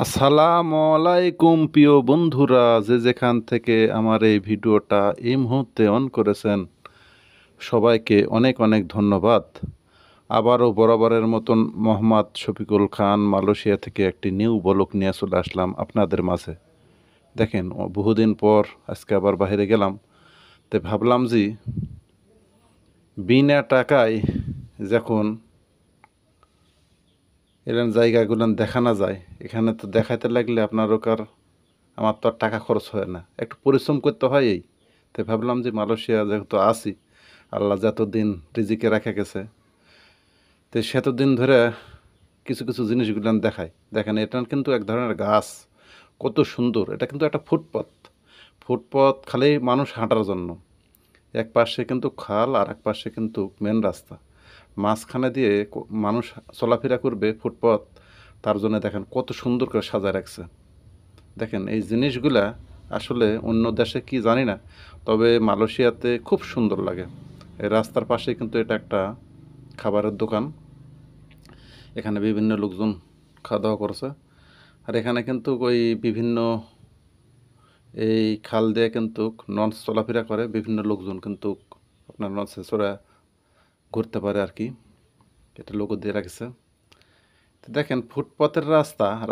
আসসালামু আলাইকুম প্রিয় বন্ধুরা, যে যেখান থেকে আমার এই ভিডিওটা এই মুহূর্তে অন করেছেন সবাইকে অনেক অনেক ধন্যবাদ। আবারও বরাবরের মতন মোহাম্মদ শফিকুল খান মালয়েশিয়া থেকে একটি নিউ ব্লগ নিয়ে চলে আসলাম আপনাদের মাঝে। দেখেন বহুদিন পর আজকে আবার বাইরে গেলাম, তো ভাবলাম যে বিনা টাকায় যখন এরকম জায়গাগুলো দেখানো যায়, এখানে তো দেখাতে লাগলে আপনারও আমার তো আর টাকা খরচ হয় না, একটু পরিশ্রম করতে হয়। তাই ভাবলাম যে মালয়েশিয়া যেহেতু আছি, আল্লাহ যতদিন রিজিকে রেখে গেছে, তো সেতদিন ধরে কিছু কিছু জিনিসগুলো দেখায়। দেখেন এটা কিন্তু এক ধরনের গাছ, কত সুন্দর। এটা কিন্তু একটা ফুটপথ, ফুটপথ খালি মানুষ হাঁটার জন্য। এক পাশে কিন্তু খাল আর এক পাশে কিন্তু মেন রাস্তা, মাঝখানে দিয়ে মানুষ চলাফেরা করবে ফুটপথ। তার জন্য দেখেন কত সুন্দর করে সাজায় রাখছে। দেখেন এই জিনিসগুলা আসলে অন্য দেশে কি জানি না, তবে মালয়েশিয়াতে খুব সুন্দর লাগে। এই রাস্তার পাশে কিন্তু এটা একটা খাবারের দোকান, এখানে বিভিন্ন লোকজন খাওয়া দাওয়া করছে। আর এখানে কিন্তু ওই বিভিন্ন এই খাল দিয়ে কিন্তু লঞ্চ চলাফেরা করে, বিভিন্ন লোকজন কিন্তু আপনার লঞ্চে চড়ে ঘুরতে পারে আর কি, এটা লোগো দিয়ে রাখছে। তো দেখেন ফুটপাতের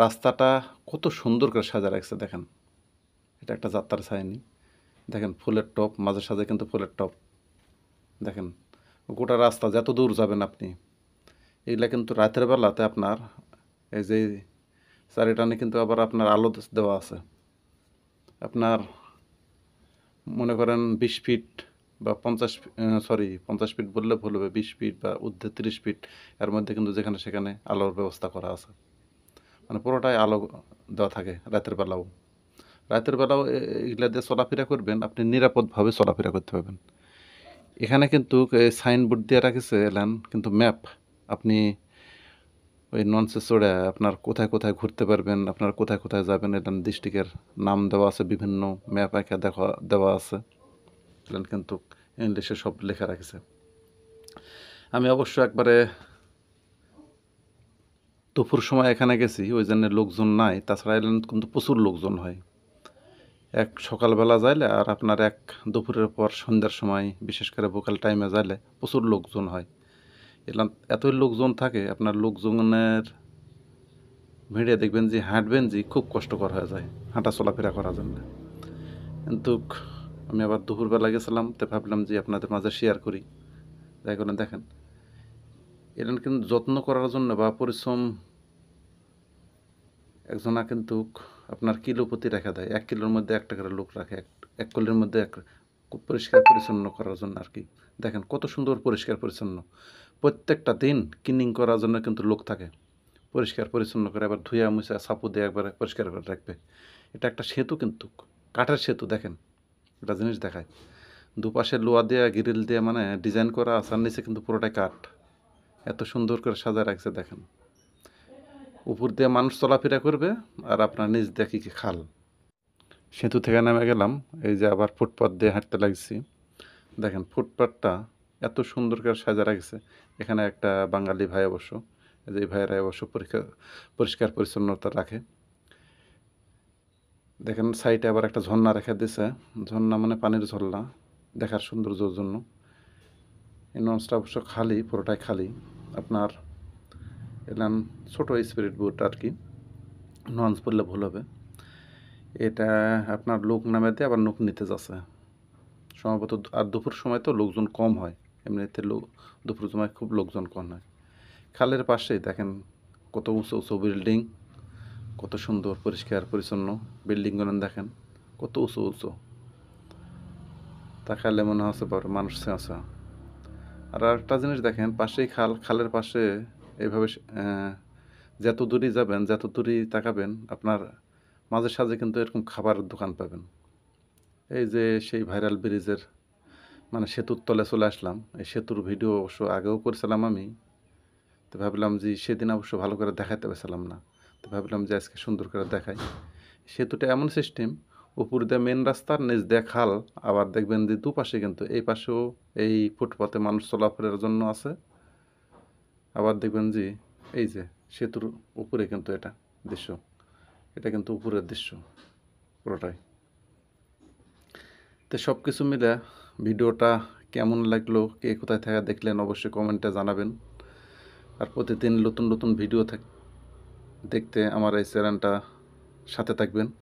রাস্তাটা কত সুন্দর করে সাজা রাখছে। দেখেন এটা একটা যাত্রার ছায়নি, দেখেন ফুলের টপ, মাঝে সাঝে কিন্তু ফুলের টপ। দেখেন গোটা রাস্তা যত দূর যাবেন আপনি, এগুলা কিন্তু রাতের বেলাতে আপনার এই যে চারিটানে কিন্তু আবার আপনার আলো দেওয়া আছে। আপনার মনে করেন 20 ফিট বা 50 ফিট বললে ভুল হবে, 20 ফিট বা ঊর্ধ্বে 30 ফিট, এর মধ্যে কিন্তু যেখানে সেখানে আলোর ব্যবস্থা করা আছে। মানে পুরোটাই আলো দেওয়া থাকে রাতের বেলাও এগুলা দিয়ে চলাফেরা করবেন, আপনি নিরাপদভাবে চলাফেরা করতে পারবেন। এখানে কিন্তু সাইনবোর্ড দিয়ে রাখেছে এলান কিন্তু ম্যাপ, আপনি ওই ননসে চড়ে আপনার কোথায় কোথায় ঘুরতে পারবেন, আপনার কোথায় কোথায় যাবেন, এলান ডিস্ট্রিক্টের নাম দেওয়া আছে, বিভিন্ন ম্যাপ একা দেওয়া আছে। এলান কিন্তু ইংলিশে সব লেখা রাখছে। আমি অবশ্য একবারে দুপুর সময় এখানে গেছি, ওই জন্য লোকজন নাই, তাছাড়া এলান কিন্তু প্রচুর লোকজন হয়। এক সকালবেলা যাইলে আর আপনার এক দুপুরের পর সন্ধ্যার সময়, বিশেষ করে ভোকাল টাইমে যাইলে প্রচুর লোকজন হয়। এলাম এতই লোকজন থাকে, আপনার লোকজনের ভিড়ে দেখবেন যে হাঁটবেন যে খুব কষ্টকর হয়ে যায় হাঁটা চলাফেরা করার জন্য। কিন্তু আমি আবার দুপুরবেলা গেছিলাম, তো ভাবলাম যে আপনাদের মাঝে শেয়ার করি। যাই করে দেখেন এটা কিন্তু যত্ন করার জন্য বা পরিশ্রম একজনা কিন্তু আপনার কিলো প্রতি রেখা দেয়, 1 কিলোর মধ্যে একটা করে লোক রাখে, এক কিলোর মধ্যে খুব পরিষ্কার পরিচ্ছন্ন করার জন্য আর কি। দেখেন কত সুন্দর পরিষ্কার পরিচ্ছন্ন, প্রত্যেকটা দিন ক্লিনিং করার জন্য কিন্তু লোক থাকে, পরিষ্কার পরিচ্ছন্ন করে আবার ধুয়া মুছা সাপু দিয়ে একবারে পরিষ্কার করে রাখবে। এটা একটা সেতু কিন্তু, কাঠের সেতু। দেখেন একটা জিনিস দেখায়, দুপাশে লোহা দিয়ে গ্রিল দিয়ে মানে ডিজাইন করা আছে, আর নিচে কিন্তু পুরোটাই কাঠ, এত সুন্দর করে সাজায় রাখছে। দেখেন উপর দিয়ে মানুষ চলাফেরা করবে, আর আপনার নিচ দিয়ে কি খাল। সেতু থেকে নেমে গেলাম, এই যে আবার ফুটপাথ দিয়ে হাঁটতে লাগছি। দেখেন ফুটপাথটা এত সুন্দর করে সাজা রাখছে। এখানে একটা বাঙালি ভাই, অবশ্য এই যে ভাইয়েরা অবশ্য পরিষ্কার পরিচ্ছন্নতা রাখে। দেখেন সাইডে আবার একটা ঝর্ণা রেখে দিছে, ঝর্ণা মানে পানির ঝর্ণা, দেখার সৌন্দর্যের জন্য। এই লঞ্চটা অবশ্য খালি, পুরোটাই খালি। আপনার এলাম ছোটো স্পিরিট বোট আর কি, লঞ্চ বললে ভুল হবে। এটা আপনার লোক নামাতে আবার লোক নিতে যাচ্ছে সম্ভবত। আর দুপুর সময় তো লোকজন কম হয়, এমনিতে দুপুর সময় খুব লোকজন কম হয়। খালের পাশেই দেখেন কত উঁচু উঁচু বিল্ডিং, কত সুন্দর পরিষ্কার পরিচ্ছন্ন বিল্ডিংগুলো। দেখেন কত উঁচু উঁচু, তাকালে মনে হচ্ছে বড় মানুষ আছে। আর একটা জিনিস দেখেন, পাশেই খাল, খালের পাশে এইভাবে যত দূরই যাবেন, যত দূরই তাকাবেন, আপনার মাঝে সাঝে কিন্তু এরকম খাবারের দোকান পাবেন। এই যে সেই ভাইরাল ব্রিজের মানে সেতুর তলে চলে আসলাম, এই সেতুর ভিডিও অবশ্য আগেও করেছিলাম আমি। তো ভাবলাম যে সেদিন অবশ্য ভালো করে দেখাতে পারছিলাম না, তো ভাবলাম যে আজকে সুন্দর করে দেখাই। সেতুটা এমন সিস্টেম, উপর দিয়ে মেন রাস্তার নিচ দিয়ে খাল, আবার দেখবেন যে দুপাশে কিন্তু এই পাশেও এই ফুটপাতে মানুষ চলাফেরার জন্য আছে। আবার দেখবেন যে এই যে সেতুর উপরে কিন্তু এটা দৃশ্য, এটা কিন্তু উপরের দৃশ্য পুরোটাই। তো সব কিছু মিলে ভিডিওটা কেমন লাগলো, কে কোথায় থেকে দেখলেন অবশ্যই কমেন্টে জানাবেন। আর প্রতিদিন নতুন নতুন ভিডিও দেখতে আমার এই চ্যানেলটা সাথে থাকবেন।